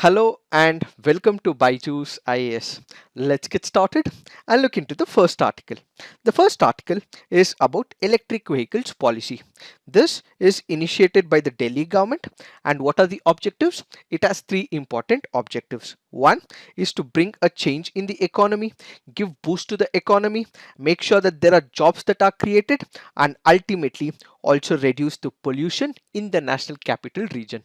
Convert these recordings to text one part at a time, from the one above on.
Hello and welcome to Byju's IAS. Let's get started and look into the first article. The first article is about electric vehicles policy. This is initiated by the Delhi government, and what are the objectives? It has three important objectives. One is to bring a change in the economy, give boost to the economy, make sure that there are jobs that are created, and ultimately also reduce the pollution in the national capital region.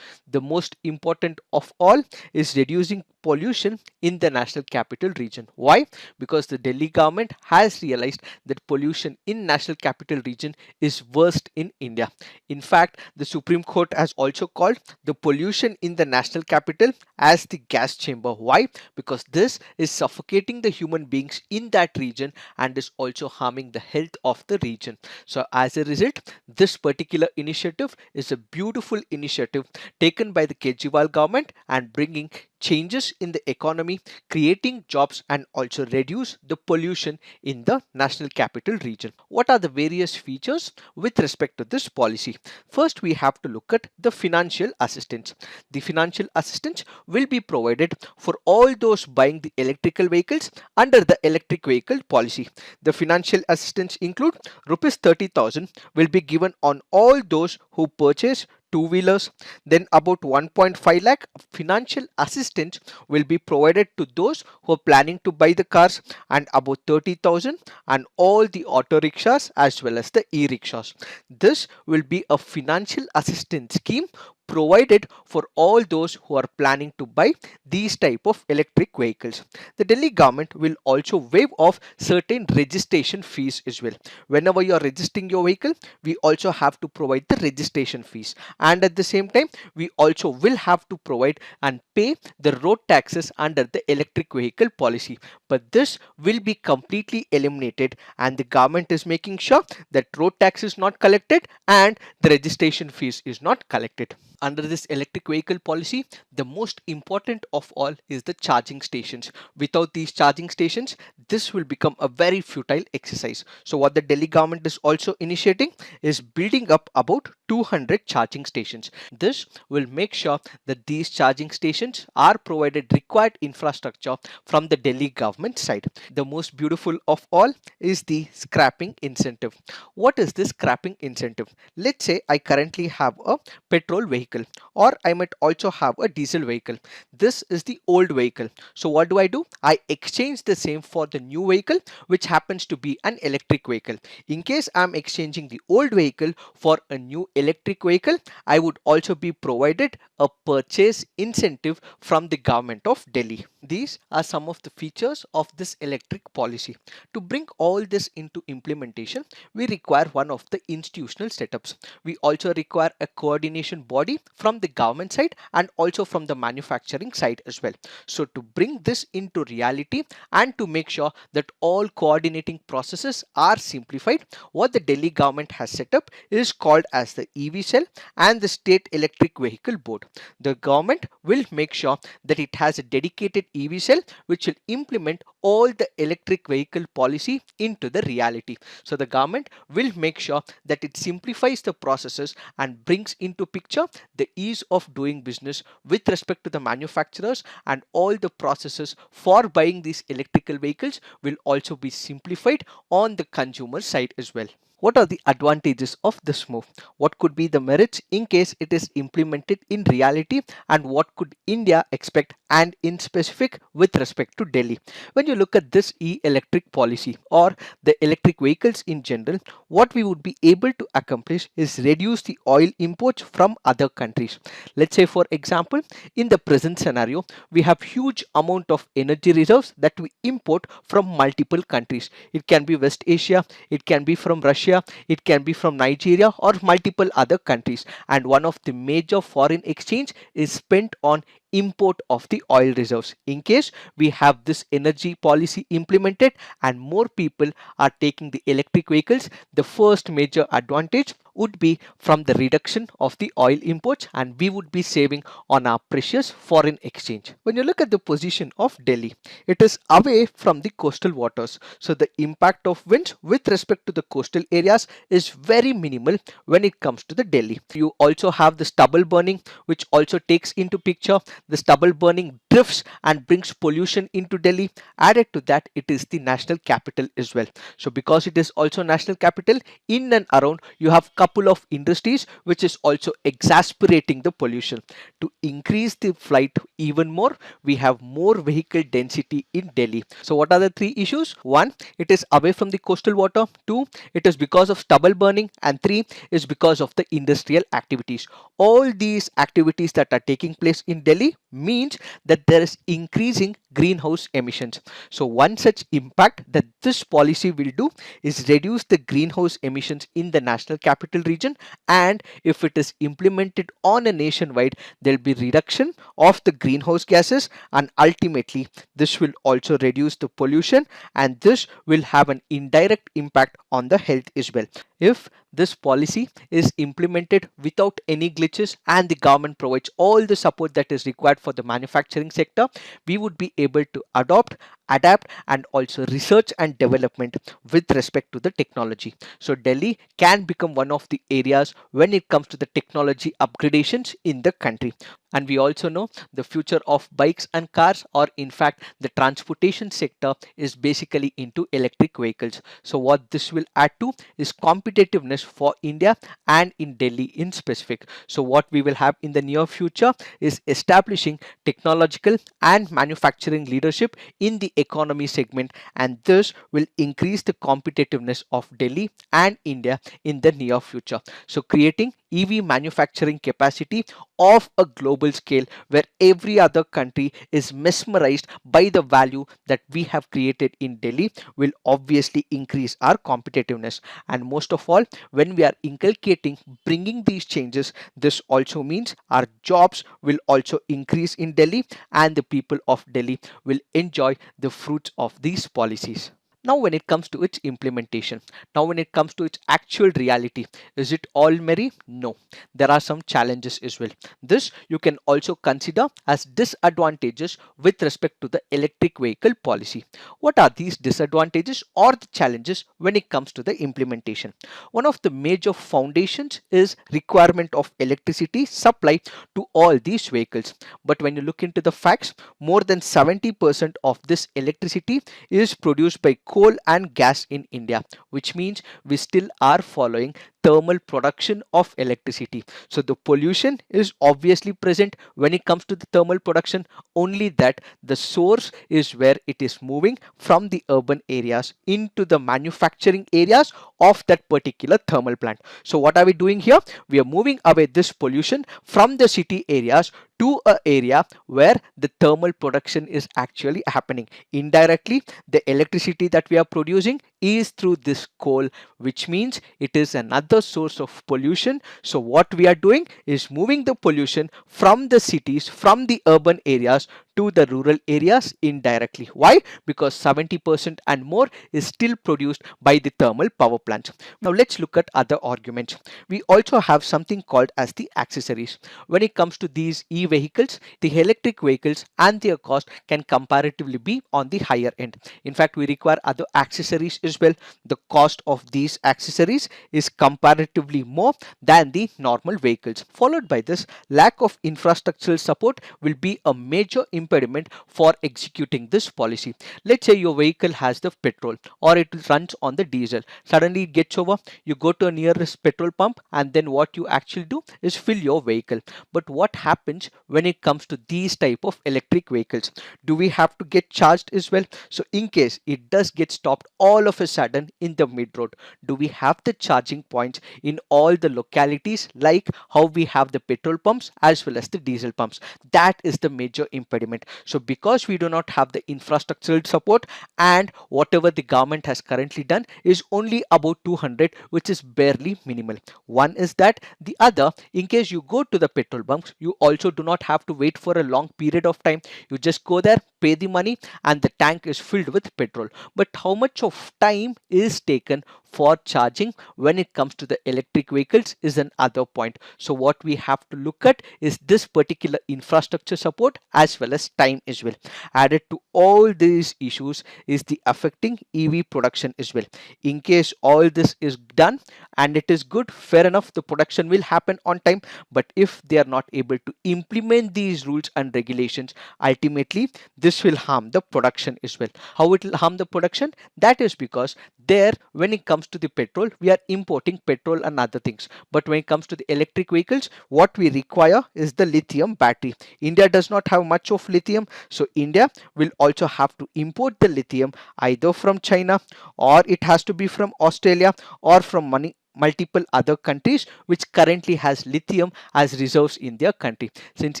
The most important of all is reducing pollution in the national capital region. Why? Because the Delhi government has realized that pollution in national capital region is worst in India. In fact, the Supreme Court has also called the pollution in the national capital as the gas chamber. Why? Because this is suffocating the human beings in that region and is also harming the health of the region. So as a result, this particular initiative is a beautiful initiative taken by the Kejriwal government and bringing changes in the economy, creating jobs, and also reduce the pollution in the national capital region. What are the various features with respect to this policy? First, we have to look at the financial assistance. The financial assistance will be provided for all those buying the electrical vehicles under the electric vehicle policy. The financial assistance include rupees 30,000 will be given on all those who purchase two-wheelers. Then about 1.5 lakh financial assistance will be provided to those who are planning to buy the cars, and about 30,000 and all the auto rickshaws as well as the e-rickshaws. This will be a financial assistance scheme provided for all those who are planning to buy these type of electric vehicles. The Delhi government will also waive off certain registration fees as well. Whenever you are registering your vehicle, we also have to provide the registration fees, and at the same time we also will have to provide and pay the road taxes under the electric vehicle policy. But this will be completely eliminated, and the government is making sure that road tax is not collected and the registration fees is not collected. Under this electric vehicle policy, the most important of all is the charging stations. Without these charging stations, this will become a very futile exercise. So what the Delhi government is also initiating is building up about 200 charging stations. This will make sure that these charging stations are provided required infrastructure from the Delhi government side. The most beautiful of all is the scrapping incentive. What is this scrapping incentive? Let's say I currently have a petrol vehicle, or I might also have a diesel vehicle. This is the old vehicle. So what do? I exchange the same for the new vehicle, which happens to be an electric vehicle. In case I'm exchanging the old vehicle for a new electric vehicle, I would also be provided a purchase incentive from the government of Delhi. These are some of the features of this electric policy. To bring all this into implementation, we require one of the institutional setups. We also require a coordination body from the government side and also from the manufacturing side as well. So to bring this into reality and to make sure that all coordinating processes are simplified, what the Delhi government has set up is called as the EV cell and the state electric vehicle board. The government will make sure that it has a dedicated EV cell which will implement all the electric vehicle policy into the reality. So the government will make sure that it simplifies the processes and brings into picture the ease of doing business with respect to the manufacturers, and all the processes for buying these electrical vehicles will also be simplified on the consumer side as well. What are the advantages of this move? What could be the merits in case it is implemented in reality, and what could India expect and in specific with respect to Delhi? When you look at this e-electric policy or the electric vehicles in general, what we would be able to accomplish is reduce the oil imports from other countries. Let's say for example, in the present scenario, we have huge amount of energy reserves that we import from multiple countries. It can be West Asia, it can be from Russia, it can be from Nigeria or multiple other countries, and one of the major foreign exchange is spent on import of the oil reserves. In case we have this energy policy implemented and more people are taking the electric vehicles, the first major advantage would be from the reduction of the oil imports, and we would be saving on our precious foreign exchange. When you look at the position of Delhi, it is away from the coastal waters, so the impact of winds with respect to the coastal areas is very minimal when it comes to the Delhi. You also have the stubble burning, which also takes into picture the stubble burning drifts and brings pollution into Delhi. Added to that, it is the national capital as well. So because it is also national capital, in and around you have couple of industries which is also exasperating the pollution. To increase the flight even more, we have more vehicle density in Delhi. So what are the three issues? One, it is away from the coastal water. Two, it is because of stubble burning. And three is because of the industrial activities. All these activities that are taking place in Delhi means that there is increasing greenhouse emissions. So one such impact that this policy will do is reduce the greenhouse emissions in the national capital region, and if it is implemented on a nationwide, there will be reduction of the greenhouse gases, and ultimately this will also reduce the pollution, and this will have an indirect impact on the health as well. If this policy is implemented without any glitches and the government provides all the support that is required for the manufacturing sector, we would be able to adopt, adapt, and also research and development with respect to the technology. So Delhi can become one of the areas when it comes to the technology upgradations in the country. And we also know the future of bikes and cars, or in fact the transportation sector, is basically into electric vehicles. So what this will add to is competitiveness for India and in Delhi in specific. So what we will have in the near future is establishing technological and manufacturing leadership in the economy segment, and this will increase the competitiveness of Delhi and India in the near future. So creating EV manufacturing capacity of a global scale where every other country is mesmerized by the value that we have created in Delhi will obviously increase our competitiveness. And most of all, when we are inculcating bringing these changes, this also means our jobs will also increase in Delhi, and the people of Delhi will enjoy the fruits of these policies. Now, when it comes to its implementation, now when it comes to its actual reality, is it all merry? No, there are some challenges as well. This you can also consider as disadvantages with respect to the electric vehicle policy. What are these disadvantages or the challenges when it comes to the implementation? One of the major foundations is requirement of electricity supply to all these vehicles. But when you look into the facts, more than 70% of this electricity is produced by coal and gas in India, which means we still are following thermal production of electricity. So the pollution is obviously present when it comes to the thermal production, only that the source is where it is moving from the urban areas into the manufacturing areas of that particular thermal plant. So what are we doing here? We are moving away this pollution from the city areas to a area where the thermal production is actually happening. Indirectly, the electricity that we are producing is through this coal, which means it is another source of pollution. So what we are doing is moving the pollution from the cities, from the urban areas to the rural areas indirectly. Why? Because 70% and more is still produced by the thermal power plants. Now let's look at other arguments. We also have something called as the accessories. When it comes to these e-vehicles, the electric vehicles and their cost can comparatively be on the higher end. In fact, we require other accessories as well. The cost of these accessories is comparatively more than the normal vehicles. Followed by this, lack of infrastructural support will be a major impediment for executing this policy. Let's say your vehicle has the petrol or it runs on the diesel. Suddenly it gets over, you go to a nearest petrol pump, and then what you actually do is fill your vehicle. But what happens when it comes to these type of electric vehicles? Do we have to get charged as well? So in case it does get stopped all of a sudden in the mid road, do we have the charging points in all the localities like how we have the petrol pumps as well as the diesel pumps? That is the major impediment. So because we do not have the infrastructural support, and whatever the government has currently done is only about 200, which is barely minimal. One is that. The other, in case you go to the petrol pumps, you also do not have to wait for a long period of time. You just go there, pay the money, and the tank is filled with petrol. But how much of time is taken for charging when it comes to the electric vehicles is another point. So what we have to look at is this particular infrastructure support as well as time as well. Added to all these issues is the affecting EV production as well. In case all this is done and it is good, fair enough, the production will happen on time. But if they are not able to implement these rules and regulations, ultimately this will harm the production as well. How it will harm the production? That is because there, when it comes to the petrol, we are importing petrol and other things. But when it comes to the electric vehicles, what we require is the lithium battery. India does not have much of lithium, so India will also have to import the lithium either from China, or it has to be from Australia, or from multiple other countries which currently has lithium as reserves in their country. Since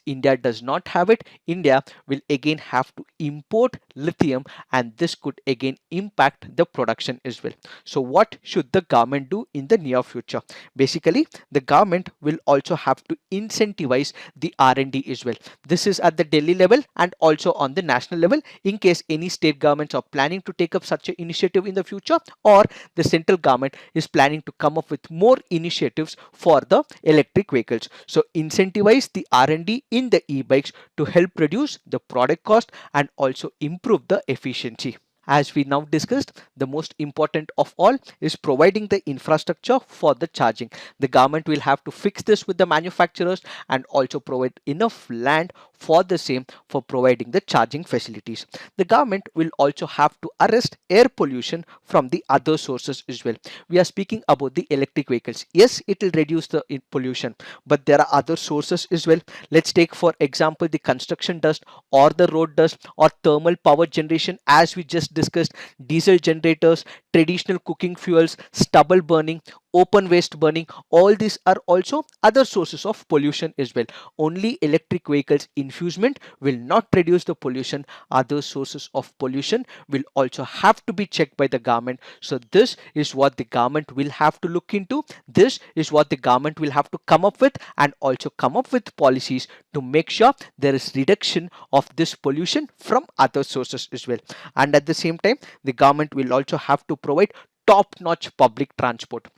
India does not have it, India will again have to import lithium, and this could again impact the production as well. So what should the government do in the near future? Basically, the government will also have to incentivize the R&D as well. This is at the Delhi level and also on the national level, in case any state governments are planning to take up such an initiative in the future, or the central government is planning to come up with more initiatives for the electric vehicles. So incentivize the R&D in the e-bikes to help reduce the product cost and also improve the efficiency. As we now discussed, the most important of all is providing the infrastructure for the charging. The government will have to fix this with the manufacturers and also provide enough land for the same for providing the charging facilities. The government will also have to arrest air pollution from the other sources as well. We are speaking about the electric vehicles. Yes, it will reduce the pollution, but there are other sources as well. Let's take for example the construction dust or the road dust or thermal power generation, as we just discussed, diesel generators, traditional cooking fuels, stubble burning, open waste burning. All these are also other sources of pollution as well. Only electric vehicles infusement will not reduce the pollution. Other sources of pollution will also have to be checked by the government. So this is what the government will have to look into. This is what the government will have to come up with, and also come up with policies to make sure there is reduction of this pollution from other sources as well. And at the same time, the government will also have to provide top-notch public transport.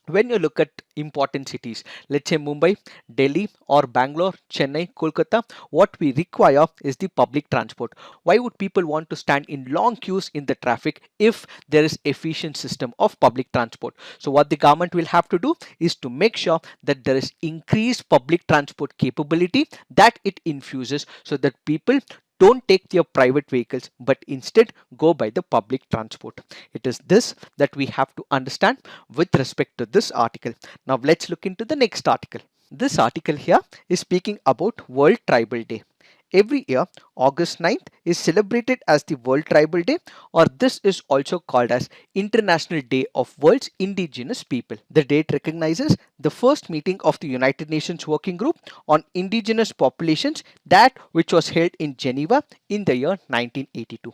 When you look at important cities, let's say Mumbai, Delhi, or Bangalore, Chennai, Kolkata, what we require is the public transport. Why would people want to stand in long queues in the traffic if there is efficient system of public transport? So what the government will have to do is to make sure that there is increased public transport capability that it infuses, so that people don't take their private vehicles but instead go by the public transport. It is this that we have to understand with respect to this article. Now let's look into the next article. This article here is speaking about World Tribal Day. Every year, August 9th is celebrated as the World Tribal Day, or this is also called as International Day of World's Indigenous People. The date recognizes the first meeting of the United Nations Working Group on Indigenous Populations, that which was held in Geneva in the year 1982.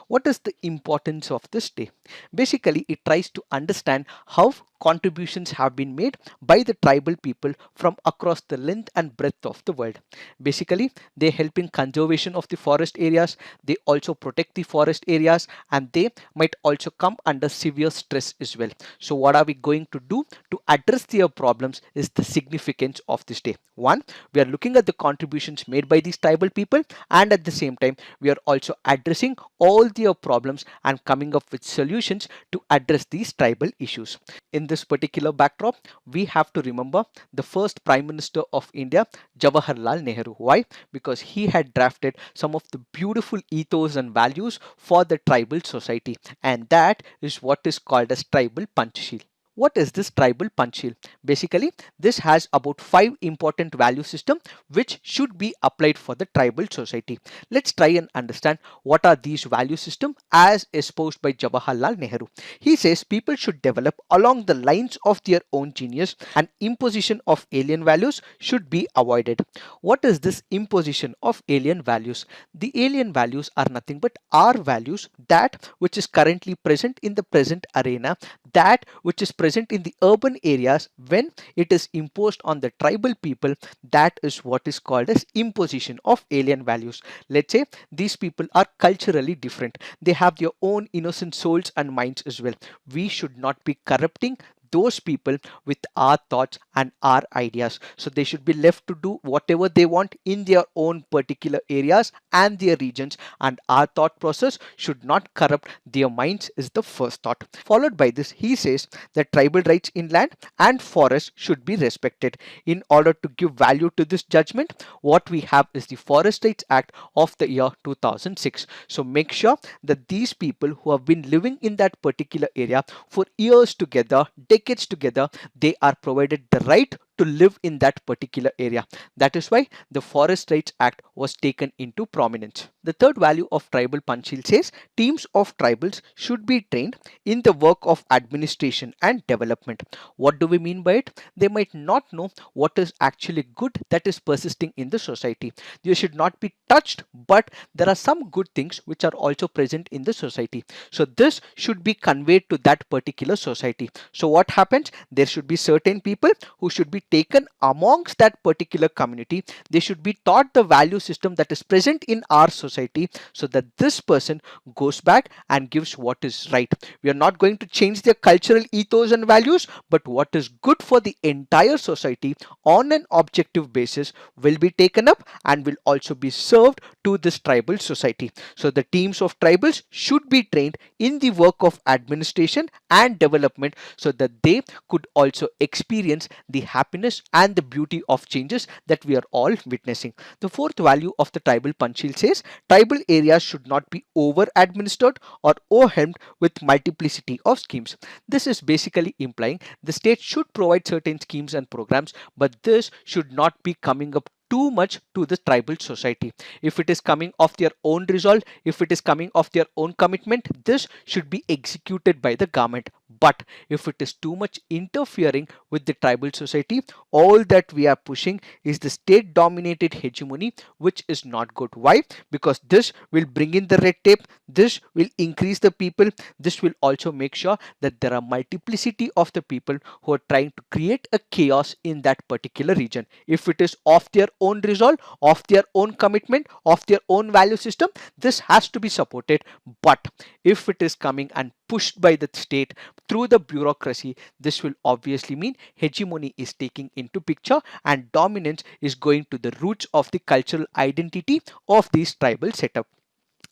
What is the importance of this day? Basically, it tries to understand how contributions have been made by the tribal people from across the length and breadth of the world. Basically, they help in conservation of the forest areas, they also protect the forest areas, and they might also come under severe stress as well. So what are we going to do to address their problems is the significance of this day. One, we are looking at the contributions made by these tribal people, and at the same time we are also addressing all their problems and coming up with solutions to address these tribal issues. In this particular backdrop, we have to remember the first Prime Minister of India, Jawaharlal Nehru. Why? Because he had drafted some of the beautiful ethos and values for the tribal society, and that is what is called as Tribal Panchsheel. What is this tribal Panchsheel? Basically, this has about 5 important value system which should be applied for the tribal society. Let's try and understand what are these value system as espoused by Jawaharlal Nehru. He says people should develop along the lines of their own genius, and imposition of alien values should be avoided. What is this imposition of alien values? The alien values are nothing but our values, that which is currently present in the present arena, that which is present in the urban areas, when it is imposed on the tribal people, that is what is called as imposition of alien values. Let's say these people are culturally different, they have their own innocent souls and minds as well. We should not be corrupting those people with our thoughts and our ideas. So they should be left to do whatever they want in their own particular areas and their regions, and our thought process should not corrupt their minds, is the first thought. Followed by this, he says that tribal rights in land and forest should be respected. In order to give value to this judgment, what we have is the Forest Rights Act of the year 2006. So make sure that these people who have been living in that particular area for years together, decades together, they are provided the right to live in that particular area. That is why the Forest Rights Act was taken into prominence. The third value of tribal Panchil says teams of tribals should be trained in the work of administration and development. What do we mean by it? They might not know what is actually good that is persisting in the society. They should not be touched, but there are some good things which are also present in the society. So this should be conveyed to that particular society. So what happens? There should be certain people who should be taken amongst that particular community. They should be taught the value system that is present in our society, so that this person goes back and gives what is right. We are not going to change their cultural ethos and values, but what is good for the entire society on an objective basis will be taken up and will also be served to this tribal society. So the teams of tribals should be trained in the work of administration and development, so that they could also experience the happiness and the beauty of changes that we are all witnessing. The fourth value of the tribal Panchil says tribal areas should not be over administered or overwhelmed with multiplicity of schemes. This is basically implying the state should provide certain schemes and programs, but this should not be coming up too much to the tribal society. If it is coming of their own resolve, if it is coming of their own commitment, this should be executed by the government. But if it is too much interfering with the tribal society, all that we are pushing is the state dominated hegemony, which is not good. Why? Because this will bring in the red tape, this will increase the people, this will also make sure that there are multiplicity of the people who are trying to create a chaos in that particular region. If it is of their own resolve, of their own commitment, of their own value system, this has to be supported. But if it is coming and pushed by the state through the bureaucracy, this will obviously mean hegemony is taking into picture and dominance is going to the roots of the cultural identity of these tribal setup.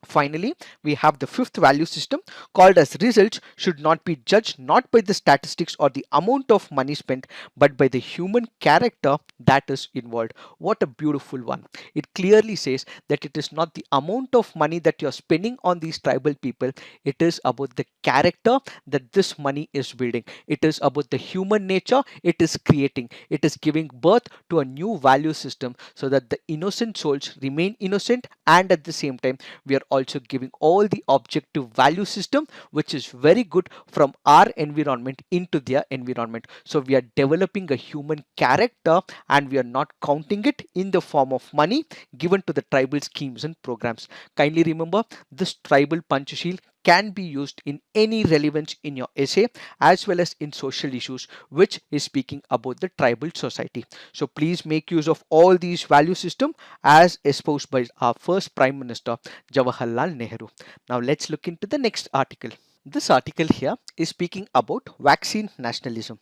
Finally, we have the fifth value system called as results should not be judged not by the statistics or the amount of money spent, but by the human character that is involved. What a beautiful one. It clearly says that it is not the amount of money that you're spending on these tribal people, it is about the character that this money is building. It is about the human nature it is creating. It is giving birth to a new value system, so that the innocent souls remain innocent, and at the same time we are also giving all the objective value system which is very good from our environment into their environment. So we are developing a human character, and we are not counting it in the form of money given to the tribal schemes and programs. Kindly remember, this tribal Panchashil can be used in any relevance in your essay as well as in social issues which is speaking about the tribal society. So please make use of all these value system as espoused by our first Prime Minister Jawaharlal Nehru. Now let's look into the next article. This article here is speaking about vaccine nationalism.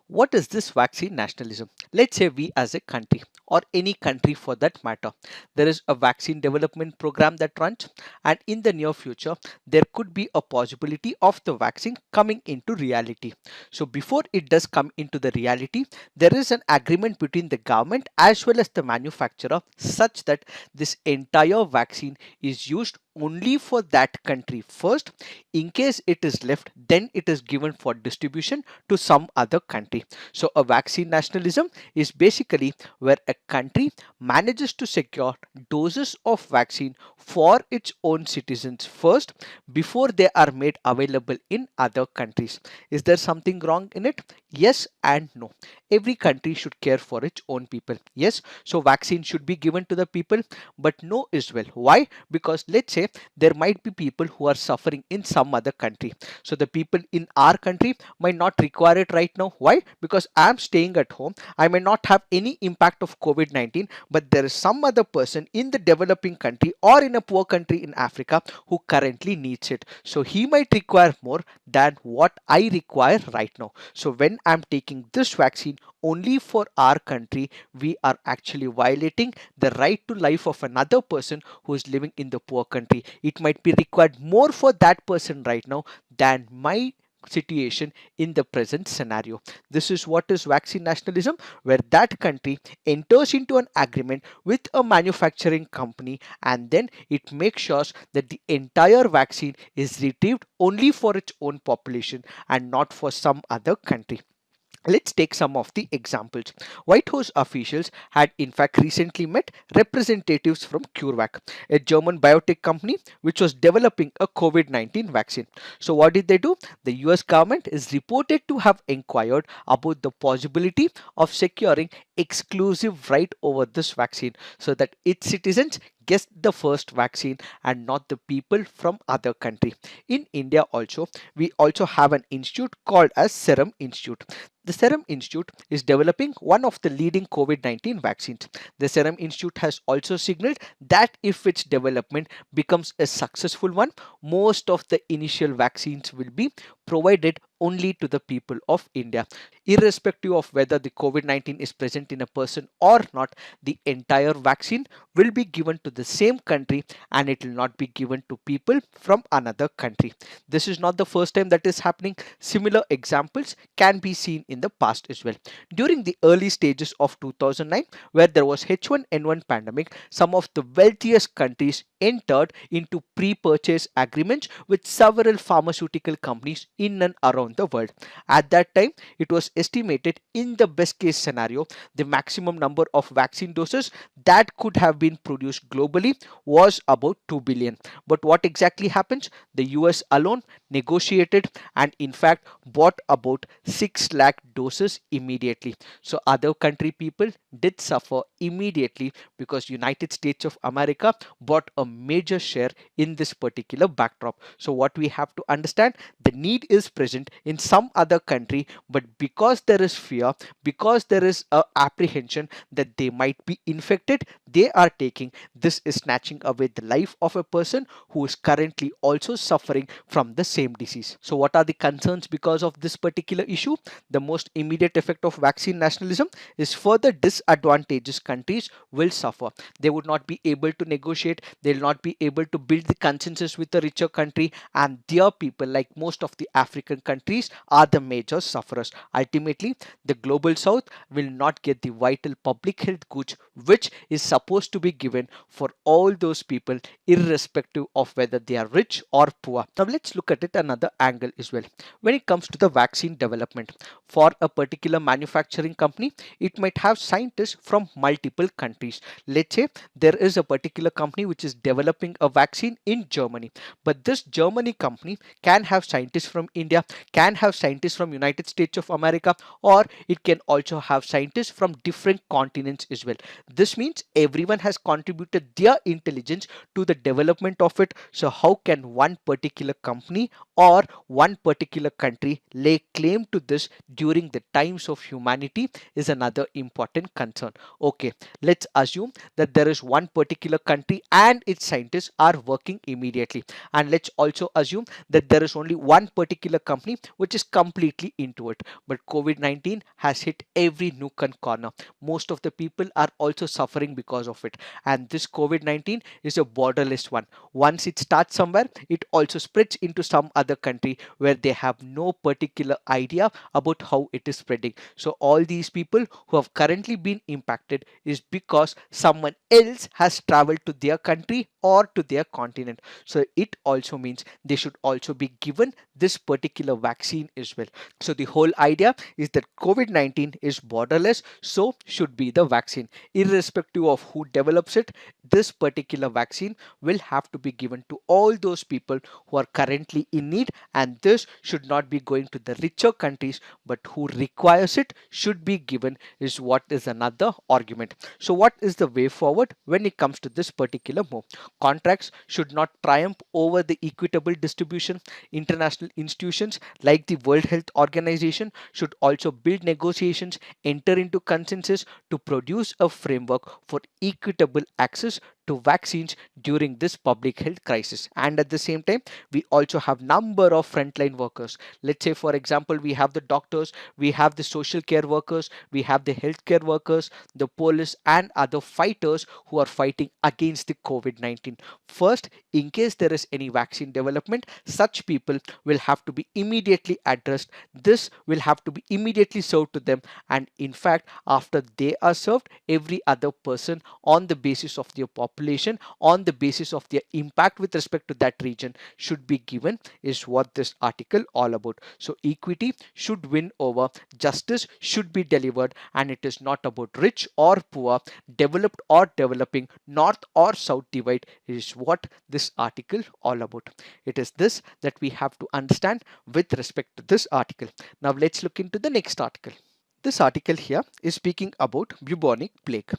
What is this vaccine nationalism? Let's say we as a country, or any country for that matter, there is a vaccine development program that runs, and in the near future there could be a possibility of the vaccine coming into reality. So before it does come into the reality, there is an agreement between the government as well as the manufacturer, such that this entire vaccine is used only for that country first. In case it is left, then it is given for distribution to some other country. So a vaccine nationalism is basically where a country manages to secure doses of vaccine for its own citizens first before they are made available in other countries. Is there something wrong in it? Yes and no. Every country should care for its own people. Yes, so vaccine should be given to the people, but no as well. Why? Because let's say there might be people who are suffering in some other country. So the people in our country might not require it right now. Why? Because I'm staying at home. I may not have any impact of COVID-19, but there is some other person in the developing country or in a poor country in Africa who currently needs it. So he might require more than what I require right now. So when I'm taking this vaccine only for our country, we are actually violating the right to life of another person who is living in the poor country. It might be required more for that person right now than my situation in the present scenario. This is what is vaccine nationalism, where that country enters into an agreement with a manufacturing company and then it makes sure that the entire vaccine is retrieved only for its own population and not for some other country. Let's take some of the examples. White House officials had in fact recently met representatives from CureVac, a German biotech company which was developing a COVID-19 vaccine. So what did they do? The US government is reported to have inquired about the possibility of securing exclusive right over this vaccine so that its citizens get the first vaccine and not the people from other country. In India also, we also have an institute called as Serum Institute. The Serum Institute is developing one of the leading COVID-19 vaccines. The Serum Institute has also signaled that if its development becomes a successful one, most of the initial vaccines will be provided only to the people of India. Irrespective of whether the COVID-19 is present in a person or not, the entire vaccine will be given to the same country and it will not be given to people from another country. This is not the first time that is happening. Similar examples can be seen in the past as well. During the early stages of 2009, where there was H1N1 pandemic, some of the wealthiest countries entered into pre-purchase agreements with several pharmaceutical companies in and around the world. At that time, it was estimated in the best case scenario, the maximum number of vaccine doses that could have been produced globally was about 2 billion. But what exactly happens? The US alone negotiated and in fact bought about 6 lakh doses immediately. So other country people did suffer immediately because United States of America bought a major share in this particular backdrop. So what we have to understand, the need is present in some other country, but because there is fear, because there is a apprehension that they might be infected, they are taking this is snatching away the life of a person who is currently also suffering from the same disease. So what are the concerns because of this particular issue? The most immediate effect of vaccine nationalism is further disadvantageous countries will suffer. They would not be able to negotiate, they'll not be able to build the consensus with the richer country, and their people, like most of the African countries, are the major sufferers. Ultimately, the global south will not get the vital public health goods which is supposed to be given for all those people irrespective of whether they are rich or poor. Now let's look at it another angle as well. When it comes to the vaccine development, for a particular manufacturing company, it might have scientists from multiple countries. Let's say there is a particular company which is developing a vaccine in Germany, but this Germany company can have scientists from India, can have scientists from United States of America, or it can also have scientists from different continents as well. This means everyone has contributed their intelligence to the development of it. So how can one particular company or one particular country lay claim to this during the times of humanity is another important concern. Okay, let's assume that there is one particular country and its scientists are working immediately, and let's also assume that there is only one particular company which is completely into it, but COVID-19 has hit every nook and corner. Most of the people are also suffering because of it, and this COVID-19 is a borderless one. Once it starts somewhere, it also spreads into some other country where they have no particular idea about how it is spreading. So all these people who have currently been impacted is because someone else has traveled to their country or to their continent. So it also means they should also be given this particular vaccine as well. So the whole idea is that COVID-19 is borderless, so should be the vaccine. Irrespective of who develops it, this particular vaccine will have to be given to all those people who are currently in need, and this should not be going to the richer countries, but who requires it should be given, is what is another argument. So what is the way forward when it comes to this particular move? Contracts should not triumph over the equitable distribution. International institutions like the World Health Organization should also build negotiations, enter into consensus to produce a framework for equitable access to vaccines during this public health crisis. And at the same time, we also have number of frontline workers. Let's say for example, we have the doctors, we have the social care workers, we have the healthcare workers, the police and other fighters who are fighting against the COVID-19. First, in case there is any vaccine development, such people will have to be immediately addressed. This will have to be immediately served to them, and in fact after they are served, every other person on the basis of their population, on the basis of their impact with respect to that region, should be given, is what this article all about. So equity should win over, justice should be delivered, and it is not about rich or poor, developed or developing, north or south divide, is what this article all about. It is this that we have to understand with respect to this article. Now let's look into the next article. This article here is speaking about bubonic plague.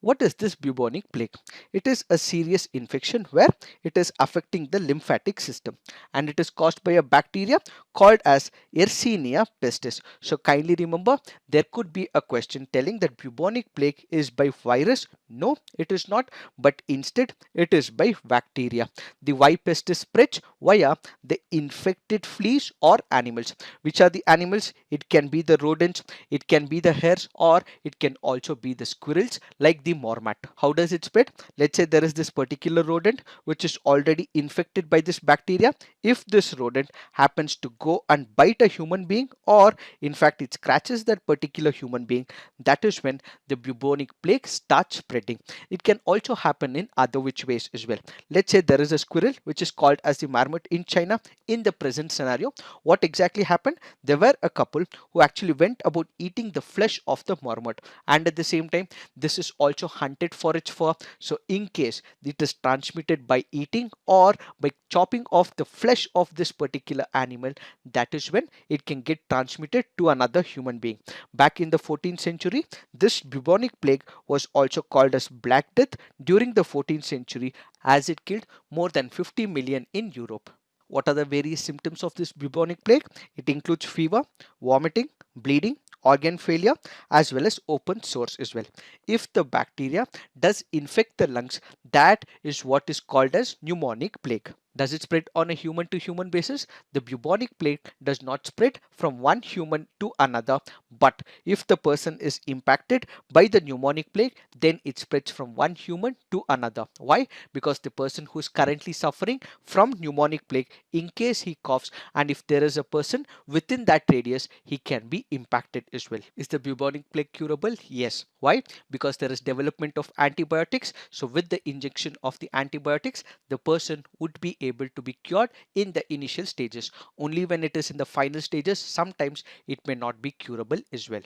What is this bubonic plague? It is a serious infection where it is affecting the lymphatic system, and it is caused by a bacteria called as Yersinia pestis. So kindly remember, there could be a question telling that bubonic plague is by virus. No, it is not, but instead it is by bacteria. The Y pestis spreads via the infected fleas or animals. Which are the animals? It can be the rodents, it can be the hares, or it can also be the squirrels like the marmot. How does it spread? Let's say there is this particular rodent which is already infected by this bacteria. If this rodent happens to go and bite a human being, or in fact it scratches that particular human being, that is when the bubonic plague starts spreading. It can also happen in other which ways as well. Let's say there is a squirrel which is called as the marmot in China. In the present scenario, what exactly happened? There were a couple who actually went about eating the flesh of the marmot, and at the same time this is also hunted for its fur. So in case it is transmitted by eating or by chopping off the flesh of this particular animal, that is when it can get transmitted to another human being. Back in the 14th century, this bubonic plague was also called as Black Death during the 14th century, as it killed more than 50 million in Europe. What are the various symptoms of this bubonic plague? It includes fever, vomiting, bleeding, organ failure, as well as open sores as well. If the bacteria does infect the lungs, that is what is called as pneumonic plague. Does it spread on a human to human basis? The bubonic plague does not spread from one human to another, but if the person is impacted by the pneumonic plague, then it spreads from one human to another. Why? Because the person who is currently suffering from pneumonic plague, in case he coughs, and if there is a person within that radius, he can be impacted as well. Is the bubonic plague curable? Yes. Why? Because there is development of antibiotics. So with the injection of the antibiotics, the person would be able to be cured in the initial stages. Only when it is in the final stages, sometimes it may not be curable as well.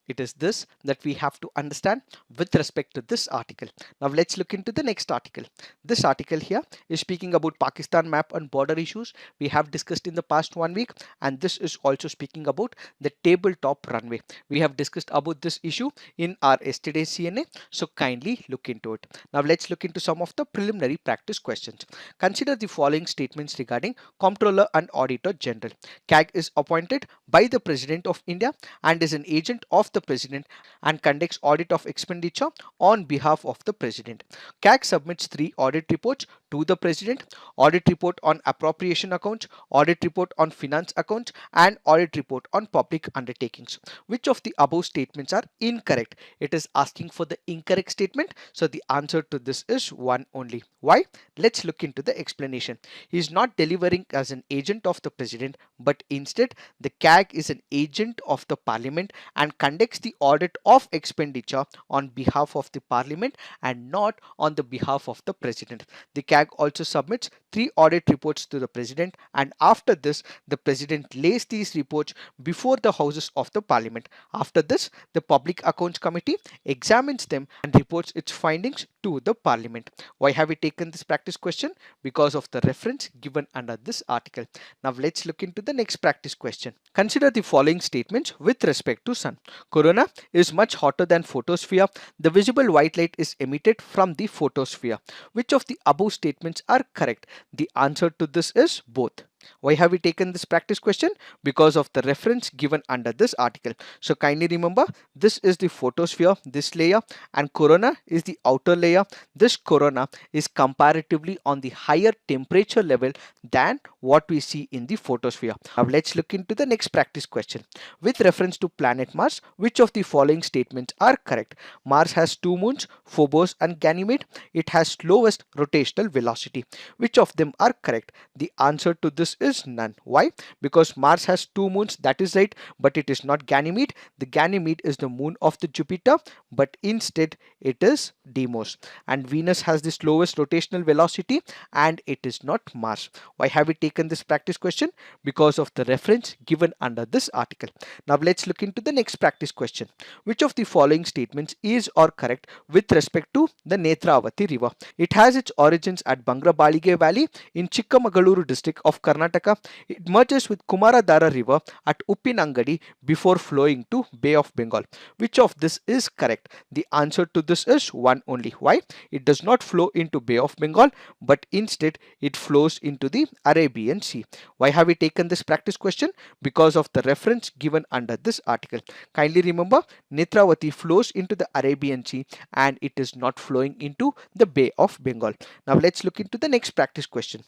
It is this that we have to understand with respect to this article. Now let's look into the next article. This article here is speaking about Pakistan map and border issues. We have discussed in the past 1 week, and this is also speaking about the tabletop runway. We have discussed about this issue in our yesterday's CNA, so kindly look into it. Now let's look into some of the preliminary practice questions. Consider the following statements regarding Comptroller and Auditor General. CAG is appointed by the President of India and is an agent of the President and conducts audit of expenditure on behalf of the President. CAG submits 3 audit reports to the President: audit report on appropriation accounts, audit report on finance accounts, and audit report on public undertakings. Which of the above statements are incorrect? It is asking for the incorrect statement, so the answer to this is one only. Why? Let's look into the explanation. He is not delivering as an agent of the President, but instead the CAG is an agent of the Parliament and conducts conducts the audit of expenditure on behalf of the parliament and not on the behalf of the president. The CAG also submits 3 audit reports to the president, and after this the president lays these reports before the houses of the parliament. After this, the public accounts committee examines them and reports its findings to the parliament. Why have we taken this practice question? Because of the reference given under this article. Now let's look into the next practice question. Consider the following statements with respect to sun. Corona is much hotter than photosphere. The visible white light is emitted from the photosphere. Which of the above statements are correct? The answer to this is both. Why have we taken this practice question? Because of the reference given under this article. So kindly remember, this is the photosphere, this layer, and corona is the outer layer. This corona is comparatively on the higher temperature level than what we see in the photosphere. Now let's look into the next practice question. With reference to planet Mars, which of the following statements are correct? Mars has 2 moons, Phobos and Ganymede. It has lowest rotational velocity. Which of them are correct? The answer to this is none. Why? Because Mars has 2 moons, that is right, but it is not Ganymede. The Ganymede is the moon of the Jupiter, but instead it is Deimos. And Venus has the slowest rotational velocity, and it is not Mars. Why have we taken this practice question? Because of the reference given under this article. Now let's look into the next practice question. Which of the following statements is or correct with respect to the Netravati river? It has its origins at Bangrabalige Valley in Chikmagaluru district of Karnataka. It merges with Kumaradhara river at Uppinangadi before flowing to Bay of Bengal. Which of this is correct? The answer to this is one only. Why? It does not flow into Bay of Bengal, but instead it flows into the Arabian Sea. Why have we taken this practice question? Because of the reference given under this article. Kindly remember, Netravati flows into the Arabian Sea and it is not flowing into the Bay of Bengal. Now let's look into the next practice question.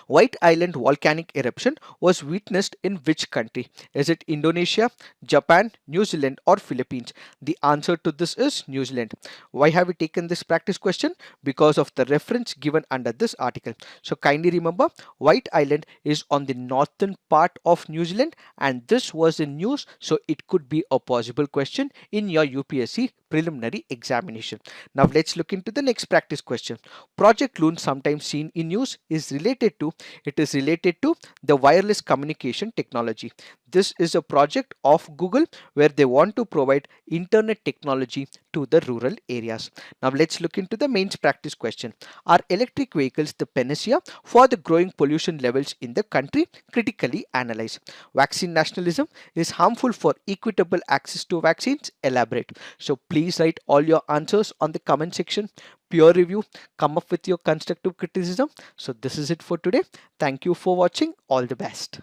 White Island volcanic eruption was witnessed in which country? Is it Indonesia, Japan, New Zealand or Philippines? The answer to this is New Zealand. Why have we taken this practice question? Because of the reference given under this article. So kindly remember, White Island is on the northern part of New Zealand and this was in news, so it could be a possible question in your UPSC preliminary examination. Now let's look into the next practice question. Project Loon, sometimes seen in news, is related to the wireless communication technology. This is a project of Google where they want to provide internet technology to the rural areas. Now let's look into the mains practice question. Are electric vehicles the panacea for the growing pollution levels in the country? Critically analyze. Vaccine nationalism is harmful for equitable access to vaccines. Elaborate. So please write all your answers on the comment section. Peer review, come up with your constructive criticism. So this is it for today. Thank you for watching. All the best.